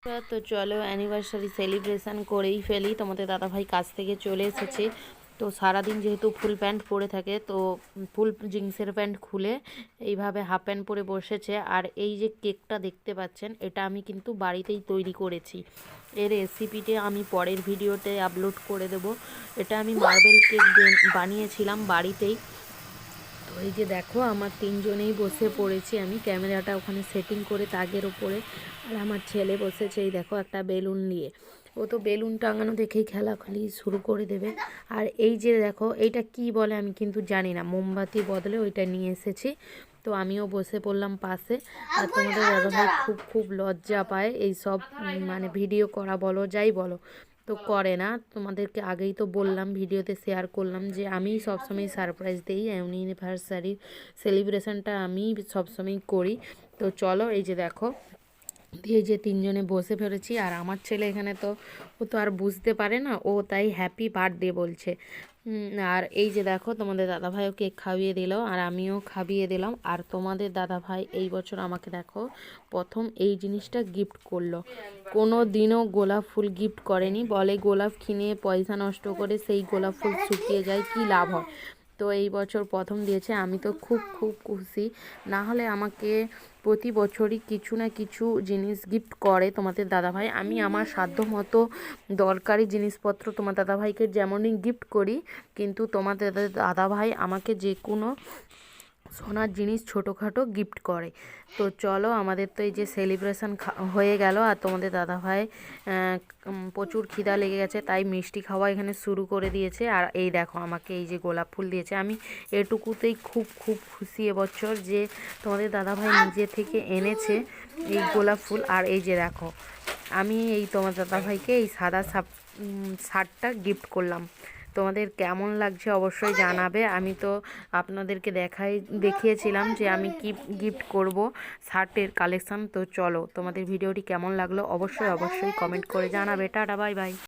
তো চলো anniversary celebration করেই ফেলি। তোমাদের দাদাভাই কাজ থেকে চলে এসেছে, তো সারাদিন যেহেতু ফুল প্যান্ট পরে থাকে, তো ফুল জিন্সের প্যান্ট খুলে এইভাবে হাফ প্যান্ট পরে বসেছে। আর এই যে কেকটা দেখতে পাচ্ছেন, এটা আমি কিন্তু বাড়িতেই তৈরি করেছি। এর রেসিপিটি আমি পরের ভিডিওতে আপলোড করে দেব। এটা আমি মার্বেল কেক বানিয়েছিলাম বাড়িতেই। তো এই যে দেখো, আমার তিনজনেই বসে পড়েছি, আমি ক্যামেরাটা ওখানে সেটিং করে তাগের ওপরে। আর আমার ছেলে বসেছে এই দেখো একটা বেলুন নিয়ে। ও তো বেলুন টাঙানো দেখেই খেলাখেলি শুরু করে দেবে। আর এই যে দেখো, এইটা কি বলে আমি কিন্তু জানি না, মোমবাতি বদলে ওইটা নিয়ে এসেছি। তো আমিও বসে পড়লাম পাশে। আর তোমাদের দাদাভাই খুব খুব লজ্জা পায় এই সব মানে ভিডিও করা বলো যাই বলো, তো করে না। তোমাদেরকে আগেই তো বললাম, ভিডিওতে শেয়ার করলাম যে আমি সবসময় সারপ্রাইজ দিই, অ্যানিভার্সারি সেলিব্রেশনটা আমি সবসময় করি। তো চলো এই যে দেখো, দিয়ে যে তিনজনে বসে ফেলেছি। আর আমার ছেলে এখানে তো, ও তো আর বুঝতে পারে না, ও তাই হ্যাপি বার্থডে বলছে। আর এই যে দেখো, তোমাদের দাদাভাইও কেক খাইয়ে দিল আর আমিও খাইয়ে দিলাম। আর তোমাদের দাদাভাই এই বছর আমাকে দেখো প্রথম এই জিনিসটা গিফট করলো। কোনো দিনও গোলাপ ফুল গিফট করেনি, বলে গোলাপ কিনে পয়সা নষ্ট করে সেই গোলাপ ফুল শুকিয়ে যায়, কি লাভ হয়। তো এই বছর প্রথম দিয়েছে, আমি তো খুব খুব খুশি। না হলে আমাকে প্রতি বছরই কিছু না কিছু জিনিস গিফট করে তোমাদের দাদাভাই। আমি আমার সাধ্য মতো দরকারি জিনিসপত্র তোমার দাদাভাইকে যেমনই গিফট করি, কিন্তু তোমাদের দাদাভাই আমাকে যে কোনো সোনার জিনিস ছোটোখাটো গিফট করে। তো চলো, আমাদের তো এই যে সেলিব্রেশন হয়ে গেল। আর তোমাদের দাদাভাই প্রচুর খিদা লেগে গেছে, তাই মিষ্টি খাওয়া এখানে শুরু করে দিয়েছে। আর এই দেখো, আমাকে এই যে গোলাপ ফুল দিয়েছে। আমি এটুকুতেই খুব খুব খুশি এবছর যে তোমাদের দাদাভাই নিজে থেকে এনেছে এই গোলাপ ফুল। আর এই যে দেখো, আমি এই তোমার দাদাভাইকে এই সাদা শার্টটা গিফট করলাম। তোমাদের কেমন লাগছে অবশ্যই জানাবে। আমি তো আপনাদেরকে দেখিয়েছিলাম যে আমি কি গিফট করব, শার্টের কালেকশান। তো চলো, তোমাদের ভিডিওটি কেমন লাগলো অবশ্যই অবশ্যই কমেন্ট করে জানাবে। Tata, bye bye.